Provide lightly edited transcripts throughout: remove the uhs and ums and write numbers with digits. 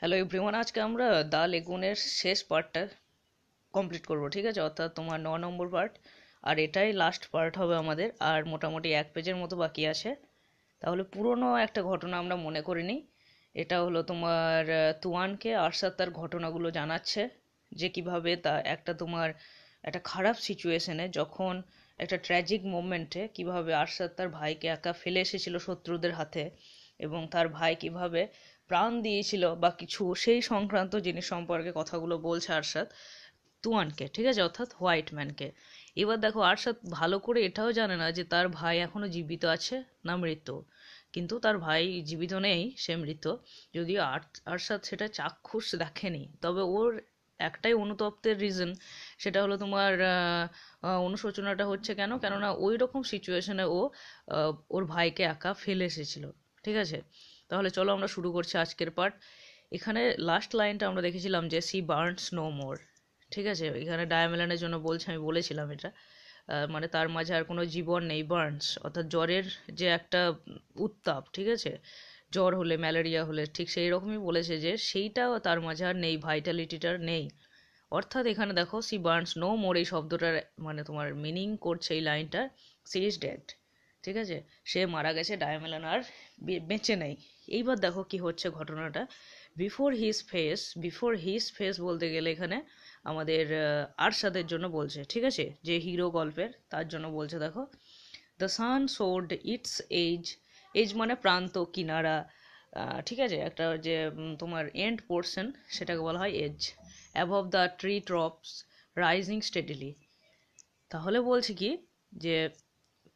Hello everyone, আজকে আমরা the লেগুনের শেষ পার্টটা কমপ্লিট করব, ঠিক আছে? অর্থাৎ তোমার 9 নম্বর পার্ট, আর এটাই লাস্ট পার্ট হবে আমাদের। আর মোটামুটি 1 পেজের মতো বাকি আছে। তাহলে পুরনো একটা ঘটনা আমরা মনে করে নিই। এটা হলো তোমার তুয়ানকে আরশাদ তার ঘটনাগুলো জানাচ্ছে, যে কিভাবে তা একটা তোমার একটা খারাপ সিচুয়েশনে, যখন একটা ট্র্যাজিক মোমেন্টে কিভাবে আরশাদ তার ভাইকে একা ফেলে এসেছিল শত্রুদের হাতে, এবং তার ভাই কিভাবে প্রাণ দিয়েছিল বা কিছু সেই সংক্রান্ত জিনিস সম্পর্কে কথাগুলো বলছে আরশাদ তুয়ানকে, ঠিক আছে? অর্থাৎ হোয়াইট ম্যানকে। এবার দেখো, আরশাদ ভালো করে এটাও জানে না যে তার ভাই এখনো জীবিত আছে না মৃত। কিন্তু তার ভাই জীবিত নেই, সে মৃত। যদিও আরশাদ সেটা চাক্ষুষ দেখেনি, তবে ওর একটাই অনুতপ্তের রিজন, সেটা হলো তোমার অনুশোচনাটা হচ্ছে কেন, কেননা ওই রকম সিচুয়েশনে ও ওর ভাইকে একা ফেলে এসেছিল, ঠিক আছে? তাহলে চলো আমরা শুরু করছি আজকের পার্ট। এখানে লাস্ট লাইনটা আমরা দেখেছিলাম যে সি বার্নস নো মোর, ঠিক আছে? এখানে ডায়ামেলানের জন্য বলছে, আমি বলেছিলাম এটা। মানে তার মাঝে আর কোনো জীবন নেই, বার্নস অর্থাৎ জ্বরের যে একটা উত্তাপ, ঠিক আছে? জ্বর হলে, ম্যালেরিয়া হলে ঠিক সেই রকমই বলেছে যে সেইটাও তার মাঝে আর নেই, ভাইটালিটিটার নেই। অর্থাৎ এখানে দেখো, সি বার্নস নো মোর এই শব্দটার মানে তোমার মিনিং করছে এই লাইনটা, সি ইজ ডেড, ঠিক আছে? সে মারা গেছে, ডায়ামেলান আর বেঁচে নেই। এইবার দেখো কি হচ্ছে ঘটনাটা। বিফোর হিজ ফেস বলতে গেলে এখানে আমাদের আরশাদের জন্য বলছে, ঠিক আছে? যে হিরো গল্পের, তার জন্য বলছে। দেখো, the sun showed its edge, edge মানে প্রান্ত, কিনারা, ঠিক আছে? একটা যে তোমার এন্ড পোর্শন, সেটাকে বলা হয় edge. Above the tree tops rising steadily. তাহলে বলছে কি, যে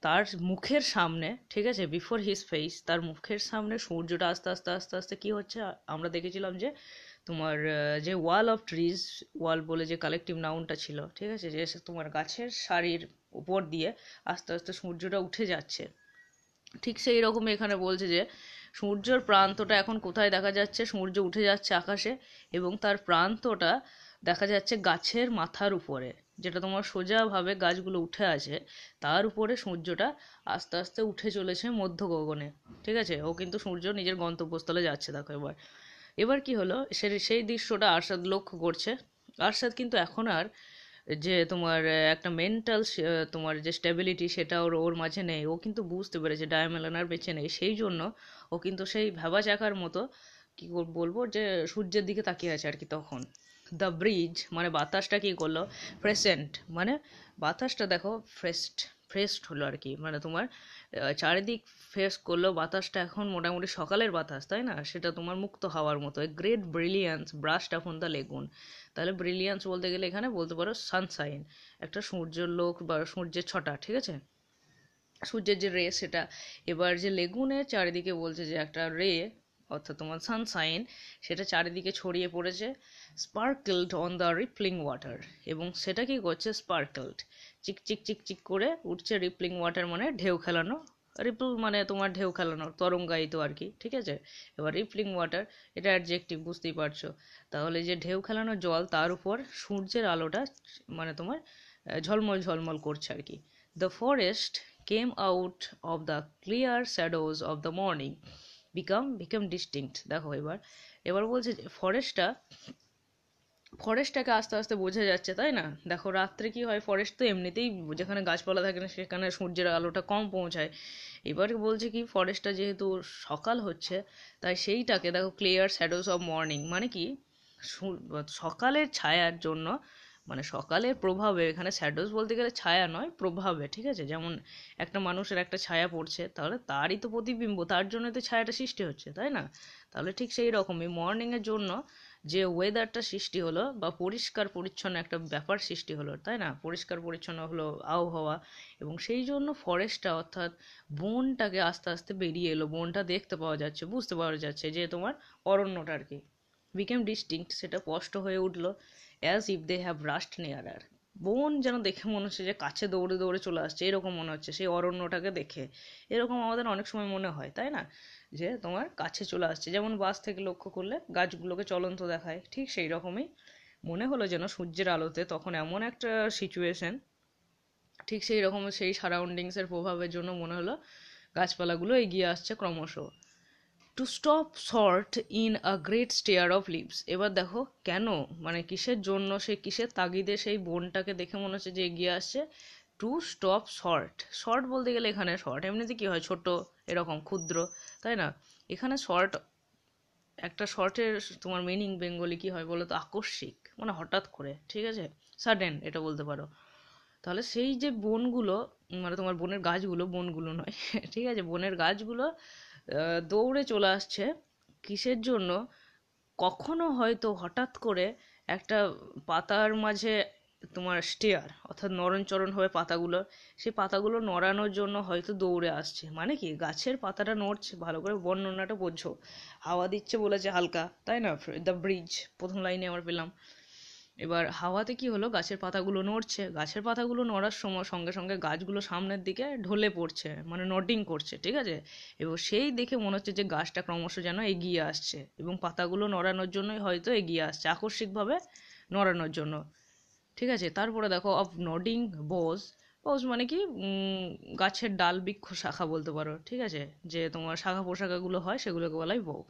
তার মুখের সামনে, ঠিক আছে, বিফোর হিজ ফেস, তার মুখের সামনে সূর্যটা আস্তে আস্তে আস্তে আস্তে কি হচ্ছে, আমরা দেখেছিলাম যে তোমার যে ওয়াল অফ ট্রিজ, ওয়াল বলে যে কালেকটিভ নাউনটা ছিল, ঠিক আছে, যে তোমার গাছের সারির উপর দিয়ে আস্তে আস্তে সূর্যটা উঠে যাচ্ছে। ঠিক সেই রকম এখানে বলছে যে সূর্যের প্রান্তটা এখন কোথায় দেখা যাচ্ছে, সূর্য উঠে যাচ্ছে আকাশে, এবং তার প্রান্তটা দেখা যাচ্ছে গাছের মাথার উপরে, যেটা তোমার সোজাভাবে গাছগুলো উঠে আছে, তার উপরে সূর্যটা আস্তে আস্তে উঠে চলেছে মধ্য গগনে, ঠিক আছে? ও কিন্তু সূর্য নিজের গন্তব্যস্থলে যাচ্ছে। দেখো এবার, এবার কি হলো, সেই দৃশ্যটা আরশাদ লক্ষ্য করছে। আরশাদ কিন্তু এখন আর যে তোমার একটা মেন্টাল তোমার যে স্টেবিলিটি, সেটা ওর ওর মাঝে নেই। ও কিন্তু বুঝতে পেরেছে ডায়ামেলন আর বেঁচে নেই, সেই জন্য ও কিন্তু সেই ভেবা চাকার মতো, কি বলবো, যে সূর্যের দিকে তাকিয়ে আছে আর কি। তখন দ্য ব্রিজ মানে বাতাসটা কি করলো, প্রেসেন্ট মানে বাতাসটা দেখো ফ্রেস্ট হলো আর কি, মানে তোমার চারিদিক ফেস করলো বাতাসটা। এখন মোটামুটি সকালের বাতাস, তাই না? সেটা তোমার মুক্ত হাওয়ার মতো। A great brilliance ব্রাস্ট upon the lagoon. তাহলে ব্রিলিয়ান্স বলতে গেলে এখানে বলতে পারো সানশাইন, একটা সূর্যের লোক বা সূর্যের ছটা, ঠিক আছে? সূর্যের যে রে সেটা। এবার যে লেগুনের চারিদিকে বলছে যে একটা রে, অর্থাৎ তোমার সানশাইন, সেটা চারিদিকে ছড়িয়ে পড়েছে। স্পার্কলড অন দ্য রিপলিং ওয়াটার, এবং সেটা কি করছে, স্পার্কলড, চিক চিক চিক চিক করে উঠছে। রিপলিং ওয়াটার মানে ঢেউ খেলানো, রিপল মানে তোমার ঢেউ খেলানো, তরঙ্গায়িত আর কি, ঠিক আছে? এবার রিপলিং ওয়াটার, এটা অ্যাডজেক্টিভ, বুঝতেই পারছো। তাহলে যে ঢেউ খেলানো জল, তার উপর সূর্যের আলোটা মানে তোমার ঝলমল ঝলমল করছে আর কি। The forest came out of the clear shadows of the morning become distinct। দেখো এবার, এবার বলছে যে ফরেস্টটাকে আস্তে আস্তে বোঝা যাচ্ছে, তাই না? দেখো রাত্রে কি হয়, ফরেস্ট তো এমনিতেই যেখানে গাছপালা থাকে না সেখানে সূর্যের আলোটা কম পৌঁছায়। এবার বলছে কি, ফরেস্টটা যেহেতু সকাল হচ্ছে, তাই সেইটাকে দেখো, ক্লিয়ার শ্যাডোজ অফ মর্নিং মানে কি, সকালের ছায়ার জন্য, মানে সকালের প্রভাবে, এখানে শ্যাডোজ বলতে গেলে ছায়া নয়, প্রভাবে, ঠিক আছে? যেমন একটা মানুষের একটা ছায়া পড়ছে, তাহলে তারই তো প্রতিবিম্ব, তার জন্য তো ছায়াটা সৃষ্টি হচ্ছে, তাই না? তাহলে ঠিক সেই রকমই মর্নিংয়ের জন্য যে ওয়েদারটা সৃষ্টি হলো, বা পরিষ্কার পরিচ্ছন্ন একটা ব্যাপার সৃষ্টি হলো, তাই না? পরিষ্কার পরিচ্ছন্ন হলো আবহাওয়া, এবং সেই জন্য ফরেস্টটা অর্থাৎ বনটাকে আস্তে আস্তে বেরিয়ে এলো, বনটা দেখতে পাওয়া যাচ্ছে, বুঝতে পাওয়া যাচ্ছে, যে তোমার অরণ্যটা আর কি বিকেম ডিস্টিংক্ট, সেটা স্পষ্ট হয়ে উঠলো। As if they have rushed nearer, বন যেন দেখে মনে হচ্ছে যে কাছে দৌড়ে দৌড়ে চলে আসছে, এরকম মনে হচ্ছে সেই অরণ্যটাকে দেখে। এরকম আমাদের অনেক সময় মনে হয়, তাই না? যে তোমার কাছে চলে আসছে, যেমন বাস থেকে লক্ষ্য করলে গাছগুলোকে চলন্ত দেখায়, ঠিক সেই রকমই মনে হলো যেন সূর্যের আলোতে তখন এমন একটা সিচুয়েশন, ঠিক সেই রকম সেই সারাউন্ডিংসের প্রভাবের জন্য মনে হলো গাছপালাগুলো এগিয়ে আসছে ক্রমশ। To stop short in a great stare of leaves. এবার দেখো কেন, মানে কিসের জন্য, সে কিসের তাগিদে সেই বনটাকে দেখে মনে হচ্ছে যে এগিয়ে আসছে। টু স্টপ শর্ট, শর্ট বলতে গেলে এখানে শর্ট এমনিতে কি হয়, ছোট, এরকম ক্ষুদ্র, তাই না? এখানে শর্ট, একটা শর্টের তোমার মিনিং বেঙ্গলি কি হয় বলো তো, আকস্মিক, মানে হঠাৎ করে, ঠিক আছে, সাডেন এটা বলতে পারো। তাহলে সেই যে বনগুলো, মানে তোমার বনের গাছগুলো, বনগুলো নয় ঠিক আছে, বনের গাছগুলো দৌড়ে চলে আসছে কিসের জন্য, কখনো হয়তো হঠাৎ করে একটা পাতার মাঝে তোমার স্টেয়ার, অর্থাৎ নরণচরণ হবে পাতাগুলো, সেই পাতাগুলো নড়ানোর জন্য হয়তো দৌড়ে আসছে। মানে কি, গাছের পাতাটা নড়ছে, ভালো করে বর্ণনাটা বোঝো, হাওয়া দিচ্ছে বলেছে হালকা, তাই না, দ্য ব্রিজ প্রথম লাইনে আমরা পেলাম। এবার হাওয়াতে কি হলো, গাছের পাতাগুলো নড়ছে, গাছের পাতাগুলো নড়ার সময় সঙ্গে সঙ্গে গাছগুলো সামনের দিকে ঢলে পড়ছে, মানে নডিং করছে, ঠিক আছে। এবং সেই দেখে মনে হচ্ছে যে গাছটা ক্রমশ যেন এগিয়ে আসছে, এবং পাতাগুলো নড়ানোর জন্যই হয়তো এগিয়ে আসছে, আকস্মিকভাবে নড়ানোর জন্য, ঠিক আছে। তারপরে দেখো, অফ নডিং বোজ, বোজ মানে কি, গাছের ডাল বৃক্ষ শাখা বলতে পারো, ঠিক আছে, যে তোমার শাখা পোশাকাগুলো হয় সেগুলোকে বলাই বউ।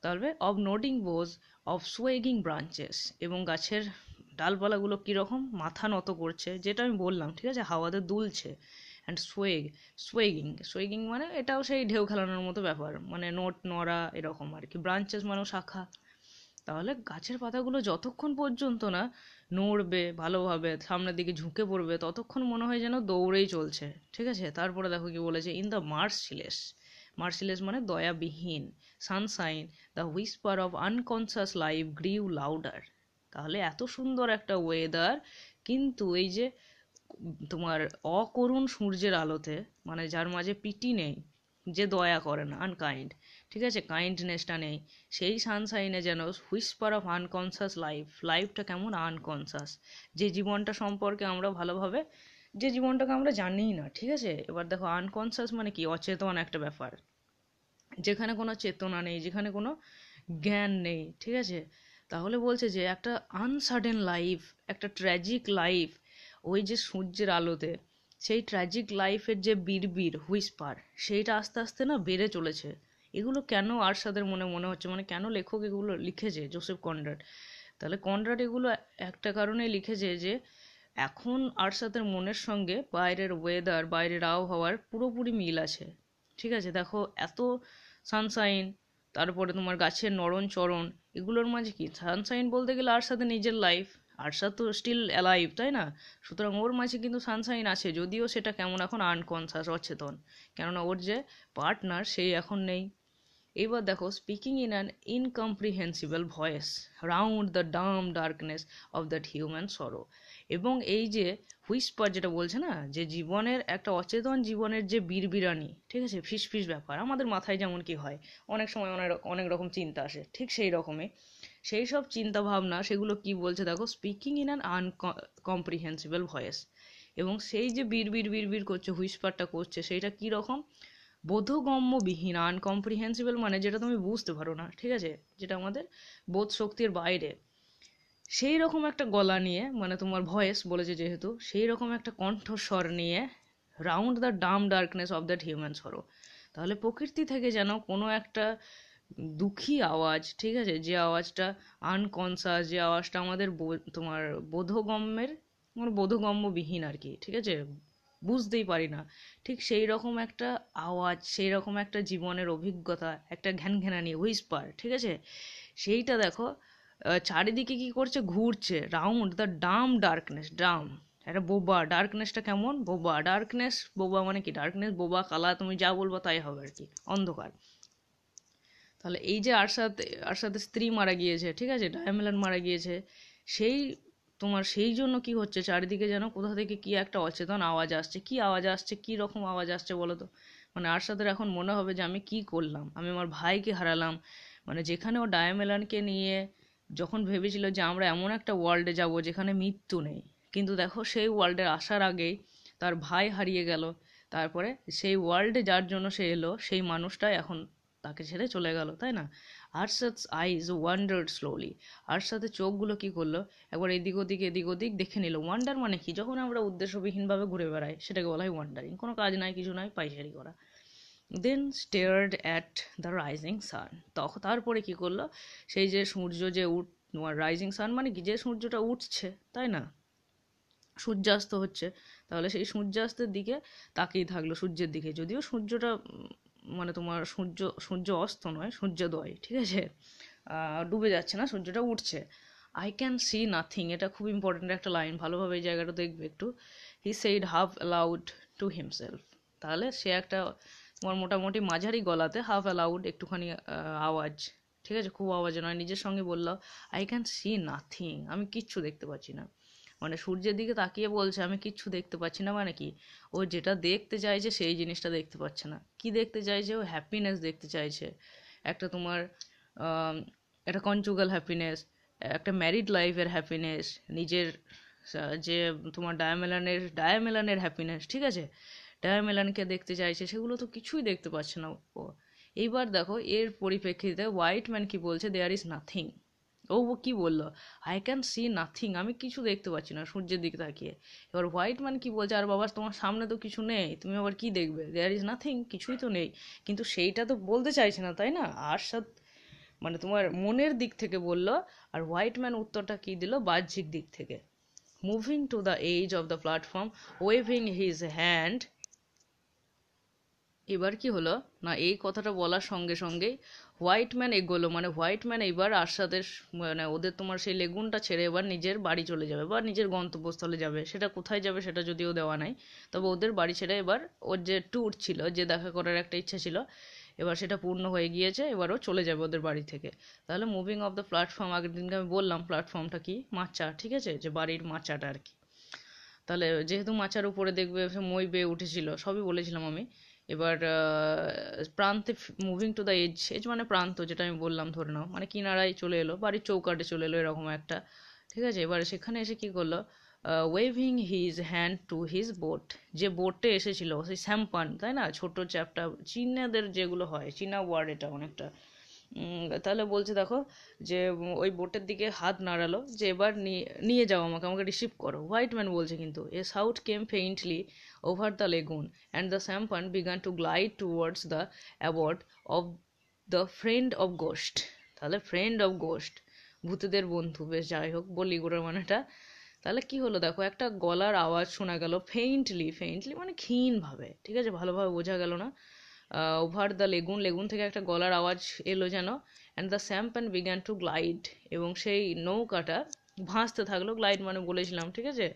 তাহলে অফ নোডিং বোজ, অফ সোয়েগিং ব্রাঞ্চেস, এবং গাছের ডালপালাগুলো কীরকম মাথা নত করছে, যেটা আমি বললাম, ঠিক আছে, হাওয়াতে দুলছে। অ্যান্ড সোয়েগিং, সোয়েগিং মানে এটাও সেই ঢেউ খেলানোর মতো ব্যাপার, মানে নোট নড়া এরকম আর কি, ব্রাঞ্চেস মানেও শাখা। তাহলে গাছের পাতাগুলো যতক্ষণ পর্যন্ত না নড়বে ভালোভাবে, সামনের দিকে ঝুঁকে পড়বে, ততক্ষণ মনে হয় যেন দৌড়েই চলছে, ঠিক আছে। তারপরে দেখো কি বলেছে, ইন দ্য মার্সিলেস, মার্সিলেস মানে দয়াবিহীন, sunshine, the whisper of unconscious life grew louder. তাহলে এত সুন্দর একটা ওয়েদার, কিন্তু এই যে তোমার অকরুণ সূর্যের আলোতে, মানে যার মাঝে পিটি নেই, যে দয়া করে না, আনকাইন্ড, ঠিক আছে, কাইন্ডনেসটা নেই, সেই সানশাইনে যেন হুইসপার অফ আনকনসাস লাইফ, লাইফটা কেমন আনকনসাস, যে জীবনটা সম্পর্কে আমরা ভালোভাবে, যে জীবনটাকে আমরা জানিই না, ঠিক আছে। এবার দেখো আনকনসাস মানে কি, অচেতন একটা ব্যাপার, যেখানে কোনো চেতনা নেই, যেখানে কোনো জ্ঞান নেই, ঠিক আছে। তাহলে বলছে যে একটা আনসার্টেন লাইফ, একটা ট্র্যাজিক লাইফ, ওই যে সূর্যের আলোতে সেই ট্র্যাজিক লাইফের যে বিড়বিড় হুইসপার, সেইটা আস্তে আস্তে না বেড়ে চলেছে। এগুলো কেন আরশাদের মনে মনে হচ্ছে, মানে কেন লেখক এগুলো লিখেছে, জোসেফ কনরাড। তাহলে কনরাড এগুলো একটা কারণেই লিখেছে যে এখন আরশাদের মনের সঙ্গে বাইরের ওয়েদার, বাইরের আবহাওয়ার পুরোপুরি মিল আছে, ঠিক আছে। দেখো এত সানশাইন, তারপরে তোমার গাছের নরণ চরণ, এগুলোর মাঝে কি সানশাইন বলতে গেলে আরশাদের নিজের লাইফ, আরশাদ তো স্টিল অ্যালাইভ, তাই না, সুতরাং ওর মাঝে কিন্তু সানশাইন আছে, যদিও সেটা কেমন এখন আনকনসাস, অচেতন, কেননা ওর যে পার্টনার সেই এখন নেই। এবার দেখো, speaking in an incomprehensible voice round the dumb darkness of that human sorrow. এবং এই যে হুইসপার যেটা বলছে না, যে জীবনের একটা অচেতন জীবনের যে বিড়বিড়ানি, ঠিক আছে, ফিসফিস ব্যাপার, আমাদের মাথায় যেমন কি হয়, অনেক সময় অনেক অনেক রকম চিন্তা আসে, ঠিক সেই রকমই সেই সব চিন্তা ভাবনা, সেগুলো কি বলছে দেখো, স্পিকিং ইন অ্যান আনকম্প্রিহেন্সিবল ভয়েস। এবং সেই যে বিড়বিড় বিড়বিড় করছে, হুইসপারটা করছে, সেইটা কি রকম, বোধগম্যবিহীন, আনকম্প্রিহেন্সিবল মানে যেটা তুমি বুঝতে পারো না, ঠিক আছে, যেটা আমাদের বোধ শক্তির বাইরে, সেই রকম একটা গলা নিয়ে, মানে তোমার ভয়েস বলেছে যেহেতু, সেই রকম একটা কণ্ঠস্বর নিয়ে, round the dumb darkness of that human সরো। তাহলে প্রকৃতি থেকে যেন কোনো একটা দুঃখী আওয়াজ, ঠিক আছে, যে আওয়াজটা আনকনসাস, যে আওয়াজটা আমাদের তোমার বোধগম্যের, মানে বোধগম্যবিহীন আর কি, ঠিক আছে, বুঝতেই পারি না, ঠিক সেই রকম একটা আওয়াজ, সেই রকম একটা জীবনের অভিজ্ঞতা, একটা ঘ্যানঘ্যানানি হুইসপার, ঠিক আছে, সেইটা দেখো চারিদিকে কি করছে, ঘুরছে, round the dumb darkness, Dam একটা বোবা, ডার্কনেসটা কেমন, বোবা, ডার্কনেস বোবা মানে কি, ডার্কনেস বোবা কালা, তুমি যা বলবো তাই হবে আর কি, অন্ধকার। তাহলে এই যে আরশাদের স্ত্রী মারা গিয়েছে, ঠিক আছে, ডায়ামেলান মারা গিয়েছে, সেই তোমার সেই জন্য কি হচ্ছে, চারিদিকে যেন কোথা থেকে কি একটা অচেতন আওয়াজ আসছে, কি আওয়াজ আসছে, কি রকম আওয়াজ আসছে বলো তো। মানে আরশাদের এখন মনে হবে যে আমি কি করলাম, আমি আমার ভাইকে হারালাম, মানে যেখানে ও ডায়ামেলানকে নিয়ে যখন ভেবেছিল যে আমরা এমন একটা ওয়ার্ল্ডে যাব যেখানে মৃত্যু নেই, কিন্তু দেখো সেই ওয়ার্ল্ডে আসার আগেই তার ভাই হারিয়ে গেল, তারপরে সেই ওয়ার্ল্ডে যার জন্য সে এলো সেই মানুষটাই এখন তাকে ছেড়ে চলে গেল, তাই না। আরশাদ's আইজ ওয়ান্ডার্ড স্লোলি, আরশাদের চোখগুলো কি করলো, একবার এদিক ওদিক এদিক ওদিক দেখে নিল। ওয়ান্ডার মানে কি, যখন আমরা উদ্দেশ্যবিহীনভাবে ঘুরে বেড়াই সেটাকে বলা হয় ওয়ান্ডারিং, কোনো কাজ নাই কিছু নাই, পাইচারি করা। Then stared at the rising sun. তারপরে কি করলো, সেই যে সূর্য যে রাইজিং সান মানে কি, যে সূর্যটা উঠছে তাই না, সূর্যাস্ত হচ্ছে, তাহলে সেই সূর্যাস্তের দিকে তাকিয়ে থাকলো, সূর্যের দিকে, যদিও সূর্যটা মানে তোমার সূর্য অস্ত নয়, সূর্যোদয়, ঠিক আছে, ডুবে যাচ্ছে না, সূর্যটা উঠছে। আই ক্যান সি নাথিং, এটা খুব ইম্পর্টেন্ট একটা লাইন, ভালোভাবে এই জায়গাটা দেখবে একটু। He said half allowed to himself, তাহলে সে একটা তোমার মোটামুটি মাঝারি গলাতে, হাফ অ্যালাউড একটুখানি আওয়াজ, ঠিক আছে, খুব আওয়াজে নয়, নিজের সঙ্গে বললো আই ক্যান সি নাথিং, আমি কিচ্ছু দেখতে পাচ্ছি না। মানে সূর্যের দিকে তাকিয়ে বলছে আমি কিচ্ছু দেখতে পাচ্ছি না, মানে কি, ও যেটা দেখতে চাইছে সেই জিনিসটা দেখতে পাচ্ছে না। কি দেখতে চাইছে, ও হ্যাপিনেস দেখতে চাইছে, একটা তোমার একটা কনজুগাল হ্যাপিনেস, একটা ম্যারিড লাইফের হ্যাপিনেস, নিজের যে তোমার ডায়ামেলানের হ্যাপিনেস, ঠিক আছে, ডায়ামেলানকে দেখতে চাইছে, সেগুলো তো কিছুই দেখতে পাচ্ছে না ও। এইবার দেখো এর পরিপ্রেক্ষিতে হোয়াইট ম্যান কি বলছে, দেয়ার ইজ নাথিং। ও কি বললো, আই ক্যান সি নাথিং, আমি কিছু দেখতে পাচ্ছি না সূর্যের দিকে তাকিয়ে। এবার হোয়াইট ম্যান কি বলছে, আর বাবা তোমার সামনে তো কিছু নেই, তুমি আবার কি দেখবে, দেয়ার ইজ নাথিং, কিছুই তো নেই। কিন্তু সেইটা তো বলতে চাইছে না, তাই না, আরশাদ মানে তোমার মনের দিক থেকে বলল, আর হোয়াইট ম্যান উত্তরটা কি দিল, বাহ্যিক দিক থেকে। Moving to the edge of the platform, waving his hand. এবার কি হলো না, এই কথাটা বলার সঙ্গে সঙ্গেই হোয়াইট ম্যান এগোলো, মানে হোয়াইট ম্যান এবার আরশাদের মানে ওদের তোমার সেই লেগুনটা ছেড়ে এবার নিজের বাড়ি চলে যাবে বা নিজের গন্তব্যস্থলে যাবে, সেটা কোথায় যাবে সেটা যদিও দেওয়া নাই, তবে ওদের বাড়ি ছেড়ে এবার ওর যে ট্যুর ছিল, যে দেখা করার একটা ইচ্ছা ছিল, এবার সেটা পূর্ণ হয়ে গিয়েছে, এবারও চলে যাবে ওদের বাড়ি থেকে। তাহলে মুভিং অফ দ্য প্ল্যাটফর্ম, আগের দিনকে আমি বললাম প্ল্যাটফর্মটা কি, মাচা, ঠিক আছে, যে বাড়ির মাচাটা আর কি। তাহলে যেহেতু মাচার উপরে দেখবে মই বেয়ে উঠেছিল, সবই বলেছিলাম আমি। এবার প্রান্তে, moving to the edge, edge মানে প্রান্ত, যেটা আমি বললাম ধরে নাও, মানে কিনারায় চলে এলো, বাড়ির চৌকাঠে চলে এলো, এরকম একটা, ঠিক আছে। এবারে সেখানে এসে কি করলো, waving his hand to his boat, যে বোটে এসেছিল সেই স্যাম্পান, তাই না, ছোট চ্যাপটা, চীনাদের যেগুলো হয়, চীনা ওয়ার্ড এটা অনেকটা। তাহলে বলছে দেখো যে ওই বোটের দিকে হাত নাড়ালো, যে এবার নিয়ে যাও আমাকে, আমাকে রিসিভ করো। হোয়াইট ম্যান বলছে কিন্তু, a shout came faintly over the lagoon and the sampan began to glide towards the abode of the friend of ghost. তাহলে ফ্রেন্ড অফ গোস্ট, ভূতেদের বন্ধু, বেশ যাই হোক বলি গোড়ার মানেটা। তাহলে কি হলো দেখো, একটা গলার আওয়াজ শোনা গেল, ফেইন্টলি, ফেইন্টলি মানে ক্ষীণভাবে, ঠিক আছে, ভালোভাবে বোঝা গেল না। ওভার দ্য লেগুন, লেগুন থেকে একটা গলার আওয়াজ এলো যেন, and the sampan began to glide, এবং সেই নৌকাটা ভাসতে থাকলো, গ্লাইড মানে বলেছিলাম, ঠিক আছে,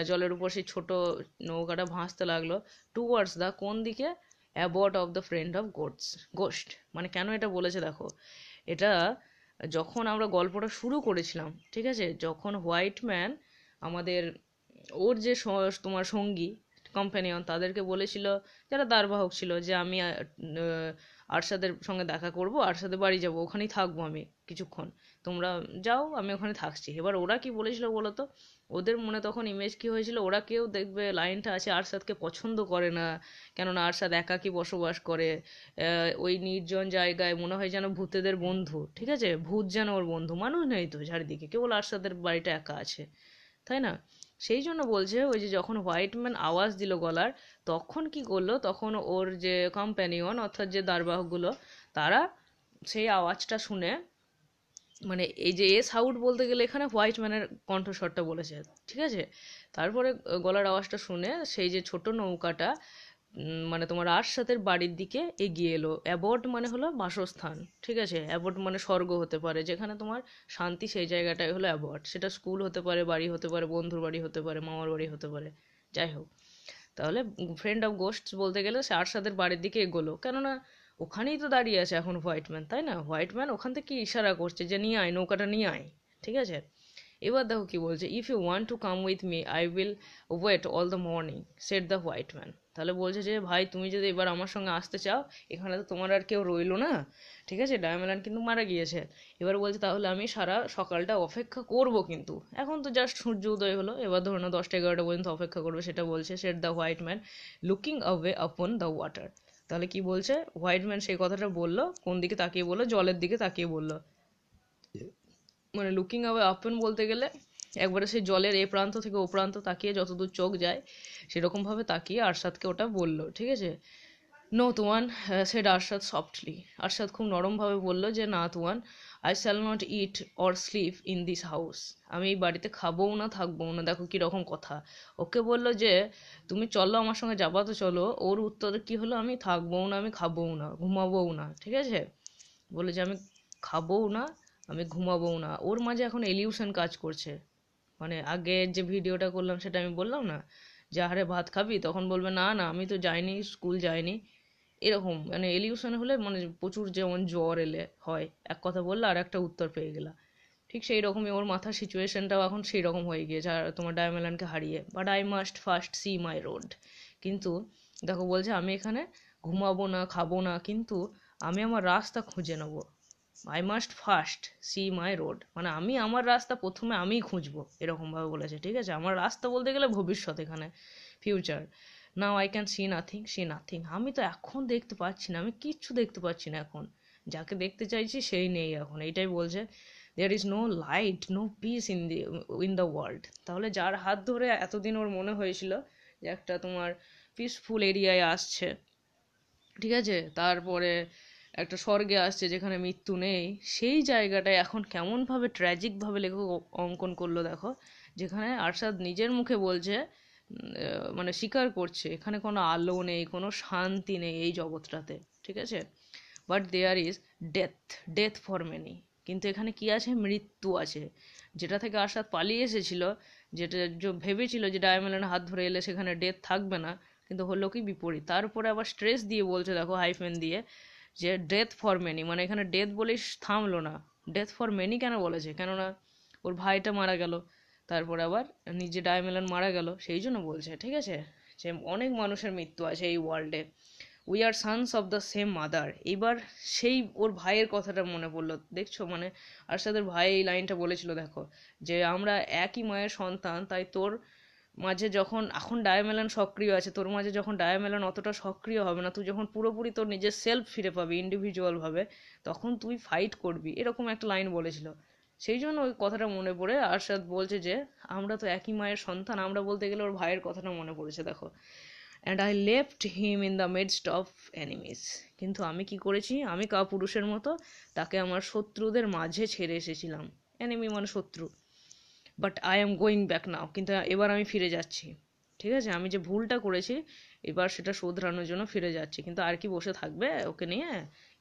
জলের উপর সেই ছোট নৌকাটা ভাসতে লাগলো, টুয়ার্ডস দ্য, কোন দিকে, abode of the friend of ghost. মানে কেন এটা বলেছে দেখো, এটা যখন আমরা গল্পটা শুরু করেছিলাম, ঠিক আছে, যখন হোয়াইট ম্যান আমাদের ওর যে তোমার সঙ্গী কম্প্যানিয়ন তাদেরকে বলেছিল, যারা দ্বারবাহক ছিল, যে আমি আরশাদের সঙ্গে দেখা করব, আরশাদের বাড়ি যাব, ওখানেই থাকবো আমি কিছুক্ষণ, তোমরা যাও, আমি ওখানে থাকছি। এবার ওরা কি বলেছিল বলো তো, ওদের মনে তখন ইমেজ কি হয়েছিল, ওরা কেউ দেখবে লাইনটা আছে আরশাদকে পছন্দ করে না, কেননা আরশাদ একাকী বসবাস করে ওই নির্জন জায়গায়, মনে হয় যেন ভূতেদের বন্ধু, ঠিক আছে, ভূত যেন ওর বন্ধু, মানুষ নেই তো চারিদিকে, কেবল আরশাদের বাড়িটা একা আছে, তাই না। সেই জন্য বলছে, ওই যে যখন হোয়াইট ম্যান আওয়াজ দিল গলার, তখন কি করলো, তখন ওর যে কম্প্যানিয়ন অর্থাৎ যে দারবাহকগুলো, তারা সেই আওয়াজটা শুনে, মানে এই যে সাউট বলতে গেলে এখানে হোয়াইট ম্যানের কণ্ঠস্বরটা বলেছে, ঠিক আছে, তারপরে গলার আওয়াজটা শুনে সেই যে ছোট নৌকাটা মানে তোমার আরশাদের বাড়ির দিকে এগিয়ে এলো। অ্যাবর্ড মানে হলো বাসস্থান, ঠিক আছে, অ্যাবর্ড মানে স্বর্গ হতে পারে, যেখানে তোমার শান্তি, সেই জায়গাটাই হলো অ্যাবর্ড। সেটা স্কুল হতে পারে, বাড়ি হতে পারে, বন্ধুর বাড়ি হতে পারে, মামার বাড়ি হতে পারে, যাই হোক। তাহলে ফ্রেন্ড অফ গোস্টস বলতে গেলে সে আরশাদের বাড়ির দিকে এগোলো, কেননা ওখানেই তো দাঁড়িয়ে আছে এখন হোয়াইট ম্যান, তাই না, হোয়াইট ম্যান ওখান থেকে ইশারা করছে যে নিয়ে আয়, নৌকাটা নিয়ে আয়, ঠিক আছে। এবার দেখো কি বলছে, if you want to come with me I will wait all the morning, said the white man. তাহলে বলছে যে ভাই তুমি যদি এবার আমার সঙ্গে আসতে চাও, এখানে তো তোমার আর কেউ রইলো না, ঠিক আছে, ডায়মল্যান্ড কিন্তু মারা গিয়েছে। এবার বলছে তাহলে আমি সারা সকালটা অপেক্ষা করব, কিন্তু এখন তো জাস্ট সূর্য উদয় হলো, এবার ধরো না 10টা 11টা পর্যন্ত অপেক্ষা করবে, সেটা বলছে, set the white man looking away upon the water. তাহলে কি বলছে, হোয়াইট ম্যান সেই কথাটা বললো, কোন দিকে তাকিয়ে বললো, জলের দিকে তাকিয়ে বললো, মানে লুকিং অ্যাওয়ে আপন বলতে গেলে একবারে সেই জলের এ প্রান্ত থেকে ও প্রান্ত তাকিয়ে, যতদূর চোখ যায় সেরকমভাবে তাকিয়ে আরশাদকে ওটা বললো, ঠিক আছে। No tuan, said Arshad softly. Arshad খুব নরমভাবে বলল যে না tuan, I shall not eat or sleep in this house. আমি এই বাড়িতে খাবও না থাকবো না। দেখো কীরকম কথা। ওকে বলল যে তুমি চলো আমার সঙ্গে যাবা তো চলো, ওর উত্তরে কী হলো, আমি থাকবোও না, আমি খাবোও না, ঘুমাবোও না, ঠিক আছে? বলে যে আমি খাবোও না, আমি ঘুমাবোও না। ওর মাঝে এখন এলিউশন কাজ করছে। মানে আগে যে ভিডিওটা করলাম সেটা আমি বললাম না যে আহারে ভাত খাবি, তখন বলবে না না আমি তো যাইনি, স্কুল যাইনি। এরকম মানে এলিউশন হলে মানে প্রচুর যেমন জ্বর এলে হয়, এক কথা বললে আর একটা উত্তর পেয়ে গেলা, ঠিক সেই রকমই ওর মাথার সিচুয়েশনটাও এখন সেই রকম হয়ে গিয়েছে আর তোমার ডায়মেলানকে হারিয়ে। But I must first see my road. কিন্তু দেখো বলছে আমি এখানে ঘুমাবো না, খাবো না, কিন্তু আমি আমার রাস্তা খুঁজে নেবো। I must first see my road, মানে আমি আমার রাস্তা প্রথমে আমিই খুঁজবো, এরকমভাবে বলেছে, ঠিক আছে? আমার রাস্তা বলতে গেলে ভবিষ্যৎ, এখানে future. Now I can see nothing. আমি তো এখন দেখতে পাচ্ছি না, আমি কিচ্ছু দেখতে পাচ্ছি না এখন। যাকে দেখতে চাইছি সেই নেই এখন, এইটাই বলছে। There is no light, no peace in the world. তাহলে যার হাত ধরে এতদিন ওর মনে হয়েছিল যে একটা তোমার পিসফুল এরিয়ায় আসছে, ঠিক আছে, তারপরে একটা স্বর্গে আসছে যেখানে মৃত্যু নেই, সেই জায়গাটায় এখন কেমনভাবে ট্র্যাজিকভাবে লেখক অঙ্কন করলো দেখো। যেখানে আরশাদ নিজের মুখে বলছে, মানে স্বীকার করছে এখানে কোনো আলো নেই, কোনো শান্তি নেই এই জগৎটাতে, ঠিক আছে? But there is death, death for many. কিন্তু এখানে কি আছে? মৃত্যু আছে। যেটা থেকে আরশাদ পালিয়ে এসেছিল, যেটা ভেবেছিল যে ডায়মন্ডের হাত ধরে এলে সেখানে ডেথ থাকবে না, কিন্তু হলো কি বিপরীত। তার উপরে আবার স্ট্রেস দিয়ে বলছে দেখো, হাইফেন দিয়ে, যে ডেথ ফর মেনি, মানে এখানে ডেথ বলেই থামলো না, ডেথ ফর মেনি কেন বলেছে? কেননা ওর ভাইটা মারা গেল, তারপরে আবার নিজে ডায়মেলন মারা গেল, সেই জন্য বলছে, ঠিক আছে, যে অনেক মানুষের মৃত্যু আছে এই ওয়ার্ল্ডে। We are Sans of the same mother. এইবার সেই ওর ভাইয়ের কথাটা মনে পড়লো, দেখছো মানে আরশাদের ভাই এই লাইনটা বলেছিল দেখো, যে আমরা একই মায়ের সন্তান, তাই তোর মাঝে যখন এখন ডায়ামেলন সক্রিয় আছে, তোর মাঝে যখন ডায়ামেলন অতটা সক্রিয় হবে না, তুই যখন পুরোপুরি তোর নিজের সেলফ ফিরে পাবি ইন্ডিভিজুয়াল ভাবে, তখন তুই ফাইট করবি, এরকম একটা লাইন বলেছিল। সেই জন্য ওই কথাটা মনে পড়ে আরশাদ বলছে যে আমরা তো একই মায়ের সন্তান, আমরা বলতে গেলে ওর ভাইয়ের কথাটা মনে পড়েছে দেখো। And I left him in the midst of enemies. কিন্তু আমি কি করেছি? আমি কাপুরুষের মতো তাকে আমার শত্রুদের মাঝে ছেড়ে এসেছিলাম। এনিমি মানে শত্রু। But I am going back নাও, কিন্তু এবার আমি ফিরে যাচ্ছি, ঠিক আছে? আমি যে ভুলটা করেছি এবার সেটা শোধরানোর জন্য ফিরে যাচ্ছি। কিন্তু আর কি বসে থাকবে ওকে নিয়ে?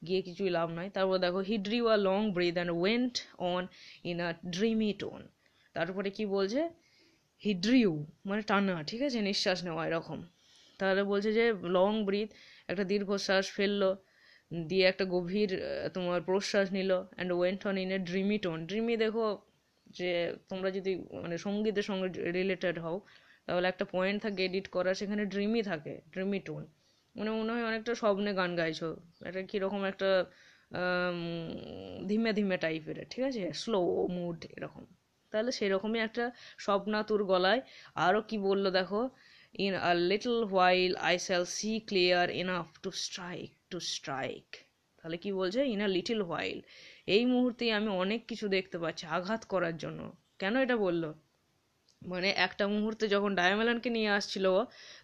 গিয়ে কিছুই লাভ নাই। তারপর দেখো, he drew a long breath and went on in a dreamy tone. তারপরে কি বলছে? হি ড্রিউ মানে টানা, ঠিক আছে, নিঃশ্বাস নেওয়া এরকম। তাহলে বলছে যে লং ব্রিথ, একটা দীর্ঘশ্বাস ফেললো, দিয়ে একটা গভীর তোমার প্রশ্বাস নিল, and went on in a dreamy tone. Dreamy দেখো, যে তোমরা যদি মানে সঙ্গীতের সঙ্গে রিলেটেড হও, তাহলে একটা পয়েন্ট থাকে এডিট করা, সেখানে ড্রিমি থাকে, ড্রিমি টোন, মানে মনে হয় অনেকটা স্বপ্নে গান গাইছো, এটা কীরকম একটা ধীমে ধীমে টাইপের, ঠিক আছে, স্লো মুড এরকম। তাহলে সেরকমই একটা স্বপ্নাতুর গলায়। আরও কি বললো দেখো, in a little while I shall see clear enough to strike. তাহলে কি বলছে? ইন আ লিটল হোয়াইল, এই মুহূর্তেই আমি অনেক কিছু দেখতে পাচ্ছি আঘাত করার জন্য। কেন এটা বললো? মানে একটা মুহূর্তে যখন ডায়ামেলনকে নিয়ে আসছিল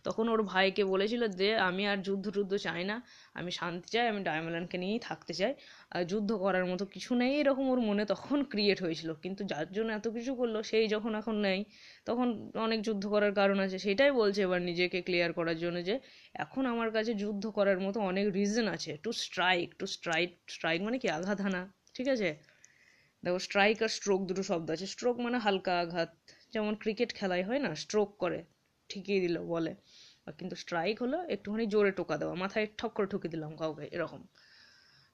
তখন ওর ভাইকে বলেছিল যে আমি আর যুদ্ধ চাই না, আমি শান্তি চাই, আমি ডায়ামেলনকে নিয়েই থাকতে চাই, আর যুদ্ধ করার মতো কিছু নেই, এরকম ওর মনে তখন ক্রিয়েট হয়েছিল। কিন্তু যার জন্য এত কিছু করলো সেই যখন এখন নেই, তখন অনেক যুদ্ধ করার কারণ আছে। সেটাই বলছে এবার নিজেকে ক্লিয়ার করার জন্য, যে এখন আমার কাছে যুদ্ধ করার মতো অনেক রিজন আছে। টু স্ট্রাইক মানে কি? আঘাত হানা, ঠিক আছে? দেখো, স্ট্রাইক আর স্ট্রোক দুটো শব্দ আছে। স্ট্রোক মানে হালকা আঘাত, যেমন ক্রিকেট খেলায় হয় না, স্ট্রোক করে ঠিকিয়ে দিল বলে। আর কিন্তু স্ট্রাইক হলো একটুখানি জোরে টোকা দেওয়া, মাথায় ঠক করে ঠুকে দিলাম কাউকে, এরকম।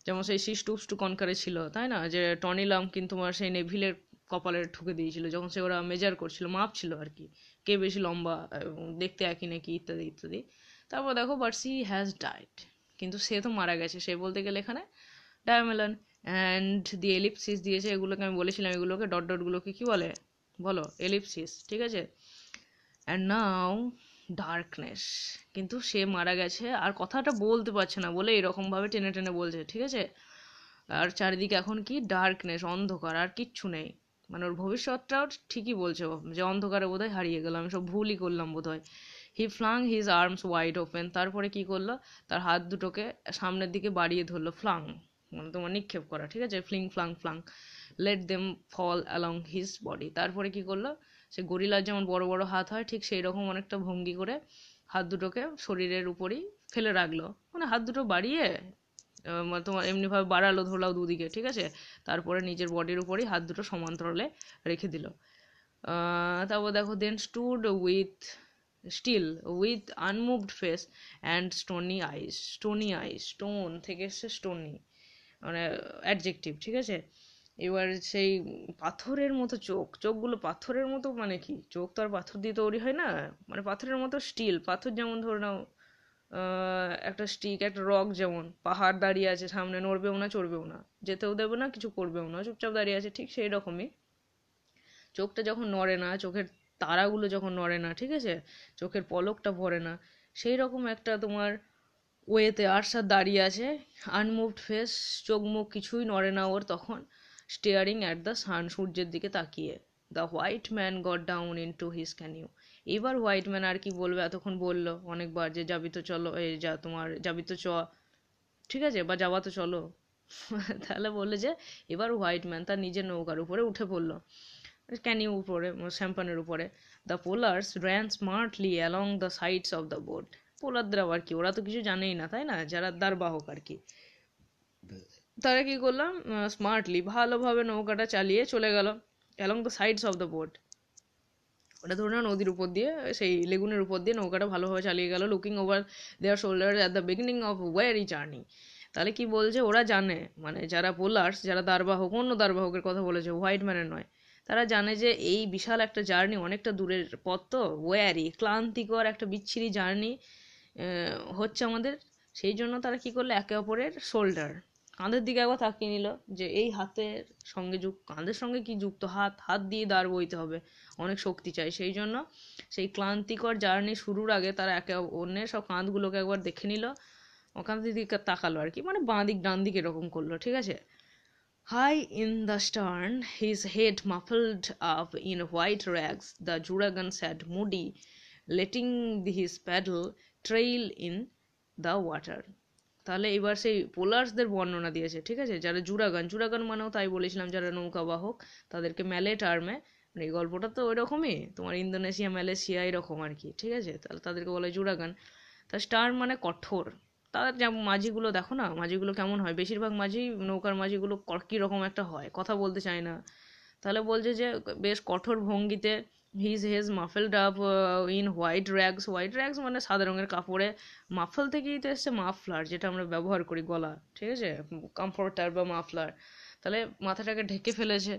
যেমন সেই সিস টুপস টু কনকারে ছিল, তাই না, যে টনি লাম কিন্তু আমার সেই নেভিলের কপালে ঠুকে দিয়েছিল যখন সে ওরা মেজার করছিল, মাপ ছিল আর কি, কে বেশি লম্বা এবং দেখতে একই নাকি, ইত্যাদি ইত্যাদি। তারপর দেখো, বাট সি হ্যাজ ডাইড, কিন্তু সে তো মারা গেছে, সে বলতে গেলে এখানে ডায়ামেলন। অ্যান্ড দি এলিপসিস দিয়েছে, এগুলোকে আমি বলেছিলাম, এগুলোকে ডট ডটগুলোকে কি বলে বলো? এলিপসিস, ঠিক আছে। অ্যান্ড নাও ডার্কনেস, কিন্তু সে মারা গেছে আর কথাটা বলতে পারছে না বলে এরকমভাবে টেনে টেনে বলছে, ঠিক আছে। আর চারিদিকে এখন কি? ডার্কনেস, অন্ধকার, আর কিচ্ছু নেই। মানে ওর ভবিষ্যৎটাও ঠিকই বলছে ও, যে অন্ধকারে বোধহয় হারিয়ে গেলাম, আমি সব ভুলই করলাম বোধহয়। He flung his arms wide open, তারপরে কি করলো, তার হাত দুটোকে সামনের দিকে বাড়িয়ে ধরলো, ফ্লাং মানে তোমার নিক্ষেপ করা, ঠিক আছে, fling flung flung, let them fall along his body. তারপরে কি করলো, সে গরিলার যেমন বড় বড় হাত হয় ঠিক সেই রকম অনেকটা ভঙ্গি করে হাত দুটোকে শরীরের উপরই ফেলে রাখলো, মানে হাত দুটো বাড়িয়ে তোমার এমনিভাবে বাড়ালো, ধরলাও দুদিকে, ঠিক আছে, তারপরে নিজের বডির উপরই হাত দুটো সমান্তরালে রেখে দিল। তারপর দেখো, then stood with still with unmoved face and stony eyes, stony eyes stone থেকে এসছে স্টোনি মানে অ্যাডজেক্টিভ, ঠিক আছে। এবার সেই পাথরের মতো চোখ, চোখগুলো পাথরের মতো, মানে কি চোখ তো আর পাথর দিয়ে তৈরি হয় না, মানে পাথরের মতো স্টিল, পাথর যেমন ধরে নাও একটা স্টিক, একটা রক, যেমন পাহাড় দাঁড়িয়ে আছে সামনে, নড়বেও না চড়বেও না, যেতেও দেবে না কিছু করবেও না, চুপচাপ দাঁড়িয়ে আছে, ঠিক সেই রকমই চোখটা যখন নড়ে না, চোখের তারাগুলো যখন নড়ে না, ঠিক আছে, চোখের পলকটা ভরে না, সেই রকম একটা তোমার ওয়েতে আরশাদ দাঁড়িয়ে আছে, আনমুভড ফেস, চোখ মুখ কিছুই নড়ে না ওর তখন, স্টেয়ারিং অ্যাট দ্য সান, সূর্যের দিকে তাকিয়ে। The white man got down into his canoe. এবার হোয়াইট ম্যান আর কি বলবে, এতক্ষণ বললো অনেকবার যে যাবি তো চলো, এই যা তোমার যাবি তো চ, ঠিক আছে, বা যাওয়া তো চলো তাহলে বললে যে এবার হোয়াইট ম্যান তার নিজের নৌকার উপরে উঠে পড়লো, ক্যানিউ উপরে, শ্যাম্পানের উপরে। The polers ran smartly along the sides of the boat. পোলারদের আবার কি, ওরা তো কিছু জানেই না তাই না, যারা দারবাহক আর কি, তারা কি করলাম, স্মার্টলি ভালোভাবে নৌকাটা চালিয়ে চলে গেল along the sides of the boat, ওটা ধরে না নদীর উপর দিয়ে, সেই লেগুনের উপর দিয়ে নৌকাটা ভালোভাবে চালিয়ে গেল, looking over their shoulder at the beginning of weary journey. তাহলে কি বলছে, ওরা জানে, মানে যারা পোলার্স, যারা দারবাহক, অন্য দারবাহকের কথা বলেছে, হোয়াইট ম্যানের নয়, তারা জানে যে এই বিশাল একটা জার্নি, অনেকটা দূরের পথ, তো ওয়ারি ক্লান্তিকর একটা বিচ্ছিরি জার্নি হচ্ছে আমাদের, সেই জন্য তারা কি করলো, একে অপরের শোল্ডার, কাঁধের দিকে একবার তাকিয়ে নিল, যে এই হাতের সঙ্গে কাঁধের সঙ্গে কি যুক্ত, হাত, হাত দিয়ে দাঁড় বইতে হবে, অনেক শক্তি চাই, সেই জন্য সেই ক্লান্তিকর জার্নি শুরুর আগে তারা একে অন্যের সব কাঁধগুলোকে একবার দেখে নিল, ওখান দিকে তাকালো আর কি, মানে বাঁ দিক ডান দিক এরকম করলো, ঠিক আছে। High in the stern, his head muffled up in white rags, the juragan sat moody, letting his paddle trail in the water. তাহলে এবার সেই পোলার্সদের বর্ণনা দিয়েছে, ঠিক আছে, যারা জুরাগান, জুরাগান মানেও তাই বলেছিলাম যারা নৌকা বাহক, তাদেরকে ম্যালে টার্মে, মানে এই গল্পটা তো ওই রকমই, তোমার ইন্দোনেশিয়া মালয়েশিয়া এরকম আর কি, ঠিক আছে, তাহলে তাদেরকে বলে জুরাগান। তা স্টার্ন মানে কঠোর, তাদের যেমন মাঝিগুলো দেখো না, মাঝিগুলো কেমন হয়, বেশিরভাগ মাঝি, নৌকার মাঝিগুলো কীরকম একটা হয়, কথা বলতে চায় না, তাহলে বলছে যে বেশ কঠোর ভঙ্গিতে, his head muffled up in white rags, white rags মানে সাদা রঙের কাপড়ে, মাফল থেকেই তো এসছে মাফলার, যেটা আমরা ব্যবহার করি গলা, ঠিক আছে, কমফোর্টার বা মাফলার, তাহলে মাথাটাকে ঢেকে ফেলেছে,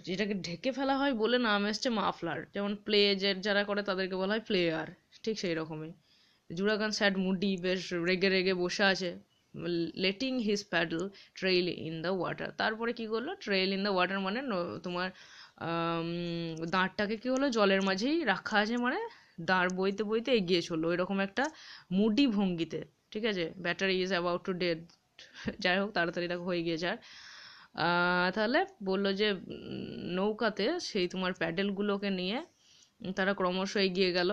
যেটাকে ঢেকে ফেলা হয় বলে নাম এসছে মাফলার, যেমন প্লে যারা করে তাদেরকে বলা হয় প্লেয়ার, ঠিক সেই রকমই। জুরাগান স্যাড মুডি, বেশ রেগে রেগে বসে আছে, letting his paddle trail in the water, তারপরে কি করলো, ট্রেইল ইন দ্য ওয়াটার মানে তোমার দাঁড়টাকে কি হলো, জলের মাঝেই রাখা আছে, মানে দাঁড় বইতে বইতে এগিয়ে চললো এরকম একটা মুডি ভঙ্গিতে, ঠিক আছে, battery is about to dead, যাই হোক তাড়াতাড়ি দেখো হয়ে গিয়েছে। আর তাহলে বললো যে নৌকাতে সেই তোমার প্যাডেলগুলোকে নিয়ে তারা ক্রমশ এগিয়ে গেল,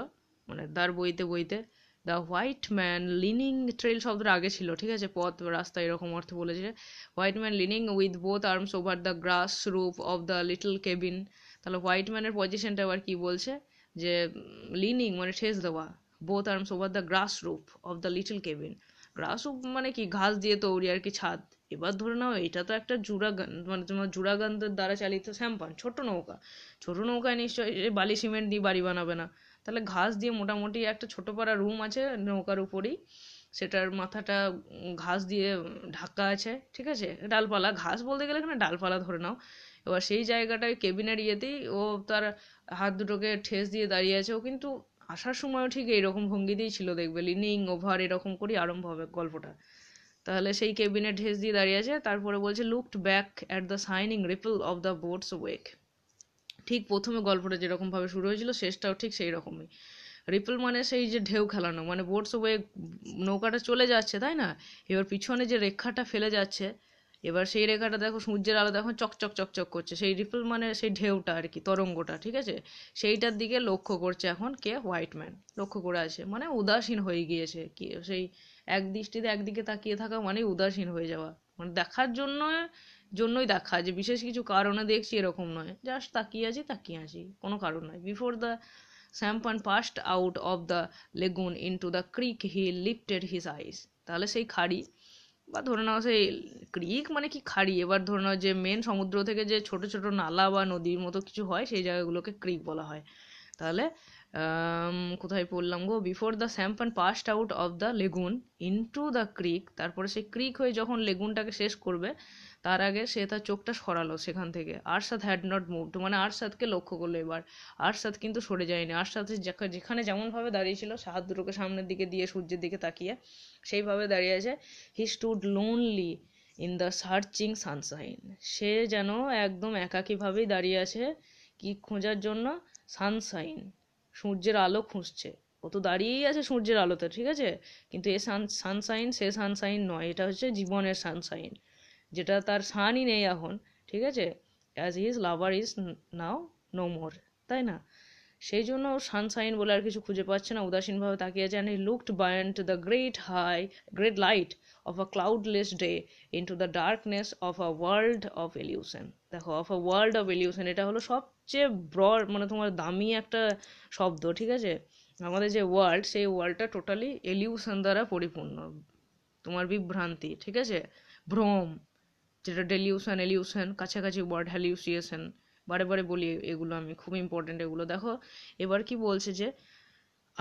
মানে দাঁড় বইতে বইতে। The white man leaning, trail শব্দটা আগে ছিল, ঠিক আছে, পথ রাস্তা এরকম অর্থ বলেছে। White man leaning with both arms over the grass roof of the little cabin. তাহলে হোয়াইট ম্যানের পজিশনটা আবার কি বলছে, যে লিনিং মানে ঠেস দেওয়া, both arms over the grass roof of the little cabin, grass roof মানে কি ঘাস দিয়ে তৈরি আর কি ছাদ। এবার ধরে নাও এটা তো একটা জুরাগান, মানে তোমার জুরাগানদের দ্বারা চালিত স্যাম্পান, ছোট নৌকা, ছোট নৌকায় নিশ্চয়ই বালি সিমেন্ট দিয়ে বাড়ি বানাবে না, তাহলে ঘাস দিয়ে মোটামুটি একটা ছোট পাড়া রুম আছে নৌকার উপরেই, সেটার মাথাটা ঘাস দিয়ে ঢাকা আছে, ঠিক আছে, ডালপালা, ঘাস বলতে গেলে এখানে ডালপালা ধরে নাও। এবার সেই জায়গাটায় কেবিনের ইয়েতেই ও তার হাত দুটোকে ঠেস দিয়ে দাঁড়িয়ে আছে, ও কিন্তু আসার সময়ও ঠিক এইরকম ভঙ্গিতেই ছিল, দেখবে লিনিং ওভার এরকম করেই আরম্ভ হবে গল্পটা। তাহলে সেই কেবিনে ঠেস দিয়ে দাঁড়িয়ে আছে, তারপরে বলছে looked back at the shining ripple of the boat's wake. ঠিক প্রথমে গল্পটা যেরকম ভাবে শুরু হয়েছিল শেষটাও ঠিক সেই রকমই। রিপল মানে সেই যে ঢেউ খেলানো, মানে বোটস ওয়েক, নৌকাটা চলে যাচ্ছে তাই না, এবার পিছনে যে রেখাটা ফেলে যাচ্ছে এবার সেই রেখাটা দেখো, সূর্যের আলো দেখো চকচক চকচক করছে, সেই রিপল মানে সেই ঢেউটা আর কি, তরঙ্গটা, ঠিক আছে, সেইটার দিকে লক্ষ্য করছে এখন কে, হোয়াইট ম্যান লক্ষ্য করে আছে, মানে উদাসীন হয়ে গিয়েছে কি, সেই এক দৃষ্টিতে একদিকে তাকিয়ে থাকা মানে উদাসীন হয়ে যাওয়া, মানে দেখার জন্যই দেখা, যে বিশেষ কিছু কারণে দেখছি এরকম নয়, জাস্ট তাকিয়ে আছি, কোনো কারণ নয়। Before the sampan passed out of the lagoon into the creek he lifted his eyes. তাহলে সেই খাড়ি বা ধরে নাও সেই ক্রিক মানে কি খাড়ি, এবার ধরে নাও যে মেন সমুদ্র থেকে যে ছোট ছোট নালা বা নদীর মতো কিছু হয় সেই জায়গাগুলোকে ক্রিক বলা হয়। তাহলে কোথায় পড়লাম গো, before the sampan passed out of the lagoon into the creek, তারপরে সেই ক্রিক হয়ে যখন লেগুনটাকে শেষ করবে তার আগে সে তার চোখটা সরালো সেখান থেকে। আরশাদ হ্যাড নট মুভড, মানে আরশাদকে লক্ষ্য করলো এবার, আরশাদ কিন্তু সরে যায়নি, আরশাদ যেখানে যেমনভাবে দাঁড়িয়েছিল হাত দুটোকে সামনের দিকে দিয়ে সূর্যের দিকে তাকিয়ে সেইভাবে দাঁড়িয়ে আছে। He stood lonely in the searching sunshine, সে যেন একদম একাকীভাবেই দাঁড়িয়ে আছে, কি খোঁজার জন্য, সানশাইন, সূর্যের আলো খুঁজছে। ও তো দাঁড়িয়েই আছে সূর্যের আলোতে, ঠিক আছে, কিন্তু এ সানশাইন সে সানশাইন নয়, এটা হচ্ছে জীবনের সানশাইন, যেটা তার সানই নেই এখন, ঠিক আছে, as his lover is now no more, তাই না, সেই জন্য সানশাইন বলে আর কিছু খুঁজে পাচ্ছে না, উদাসীনভাবে তাকিয়ে আছে। And he looked beyond the great light of a cloudless day into the darkness of a world of illusion. দেখো, of a world of illusion, এটা হলো সবচেয়ে ব্রড মানে তোমার দামি একটা শব্দ, ঠিক আছে, আমাদের যে ওয়ার্ল্ড সেই ওয়ার্ল্ডটা টোটালি এলিউশন দ্বারা পরিপূর্ণ, তোমার বিভ্রান্তি, ঠিক আছে, ভ্রম, যেটা ডেলিউশন এলিউশন কাছাকাছি ওয়ার্ড, হ্যালিউসিয়েশন, বারে বারে বলি এগুলো আমি, খুব ইম্পর্টেন্ট এগুলো। দেখো এবার কি বলছে যে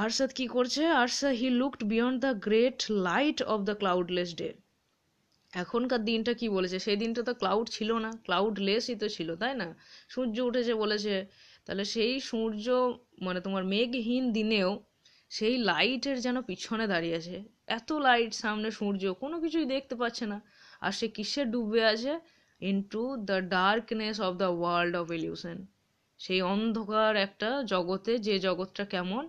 আরশাদ কি করছে, Arshad he looked beyond the great light of the cloudless day. এখনকার দিনটা কি বলেছে, সেই দিনটা তো ক্লাউড ছিল না, ক্লাউডলেসই তো ছিল, তাই না, সূর্য উঠেছে বলেছে, তাহলে সেই সূর্য মানে তোমার মেঘহীন দিনেও সেই লাইটের যেন পিছনে দাঁড়িয়ে আছে, এত লাইট সামনে, সূর্য কোনো কিছুই দেখতে পাচ্ছে না, আর সে কিসে ডুবে আছে, into the darkness of the world of illusion, সেই অন্ধকার একটা জগতে, যে জগৎটা কেমন,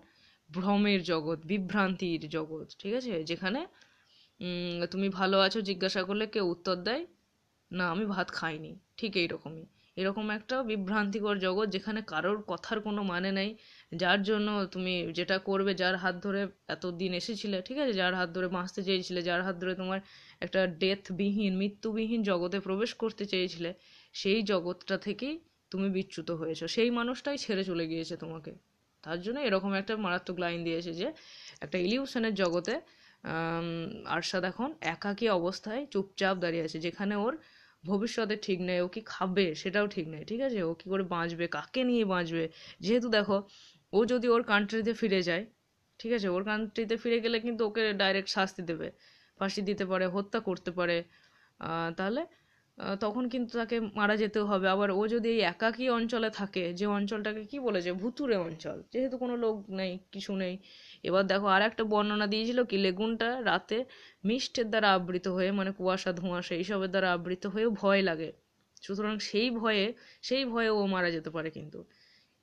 ভ্রমের জগৎ, বিভ্রান্তির জগৎ, ঠিক আছে, যেখানে তুমি ভালো আছো জিজ্ঞাসা করলে কেউ উত্তর দেয় না আমি ভাত খাইনি, ঠিক এইরকমই, এরকম একটা বিভ্রান্তিকর জগৎ যেখানে কারোর কথার কোনো মানে নেই, যার জন্য তুমি যেটা করবে, যার হাত ধরে এতদিন এসেছিলে, ঠিক আছে, যার হাত ধরে বাঁচতে চেয়েছিলে, যার হাত ধরে তোমার একটা ডেথবিহীন মৃত্যুবিহীন জগতে প্রবেশ করতে চেয়েছিলে, সেই জগৎটা থেকেই তুমি বিচ্যুত হয়েছো, সেই মানুষটাই ছেড়ে চলে গিয়েছে তোমাকে, তার জন্য এরকম একটা মারাত্মক লাইন দিয়েছে যে একটা ইলিউশনের জগতে আরশাদ এখন একাকী অবস্থায় চুপচাপ দাঁড়িয়ে আছে, যেখানে ওর ভবিষ্যতে ঠিক নেই, ও কি খাবে সেটাও ঠিক নেই, ঠিক আছে, ও কি করে বাঁচবে, কাকে নিয়ে বাঁচবে, যেহেতু দেখো ও যদি ওর কান্ট্রিতে ফিরে যায়, ঠিক আছে, ওর কান্ট্রিতে ফিরে গেলে কিন্তু ওকে ডাইরেক্ট শাস্তি দেবে, ফাঁসি দিতে পারে, হত্যা করতে পারে, তাহলে তখন কিন্তু তাকে মারা যেতেও হবে। আবার ও যদি এই একাকী অঞ্চলে থাকে, যে অঞ্চলটাকে কি বলেছে, ভুতুড়ে অঞ্চল, যেহেতু কোনো লোক নেই কিছু নেই, এবার দেখো আর একটা বর্ণনা দিয়েছিল কি, লেগুনটা রাতে মিস্টের দ্বারা আবৃত হয়ে, মানে কুয়াশা ধোঁয়াশা এইসবের দ্বারা আবৃত হয়েও ভয় লাগে, সুতরাং সেই ভয়ে ও মারা যেতে পারে। কিন্তু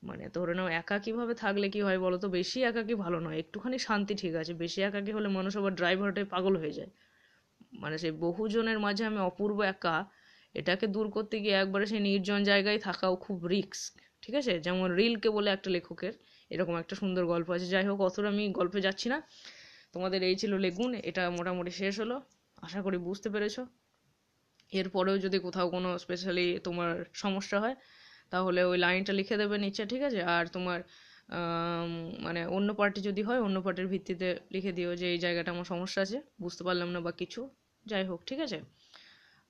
মানে ধরে নাও একাকীভাবে থাকলে কি হয় বলো তো, বেশি একাকী ভালো নয়, একটুখানি শান্তি ঠিক আছে, বেশি একাকী হলে মানুষ আবার ড্রাইভারটে পাগল হয়ে যায়, মানে সেই বহুজনের মাঝে আমি অপূর্ব একা, এটাকে দূর করতে গিয়ে একবারে সেই নির্জন জায়গায় থাকাও খুব রিস্ক, ঠিক আছে, যেমন রিলকে বলে একটা লেখকের এরকম একটা সুন্দর গল্প আছে। যাই হোক, অতটা আমি গল্পে যাচ্ছি না, তোমাদের এই ছিল লেগুন, এটা মোটামুটি শেষ হলো, আশা করি বুঝতে পেরেছো। এরপরেও যদি কোথাও কোনো স্পেশালি তোমার সমস্যা হয় তাহলে ওই লাইনটা লিখে দেবে নিচে, ঠিক আছে, আর তোমার মানে অন্য পার্টি যদি হয় অন্য পার্টির ভিত্তিতে লিখে দিও যে এই জায়গাটা আমার সমস্যা আছে, বুঝতে পারলাম না বা কিছু, যাই হোক, ঠিক আছে,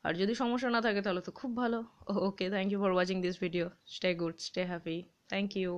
আর যদি সমস্যা না থাকে তাহলে তো খুব ভালো। Okay, thank you for watching this video, stay good, stay happy, thank you.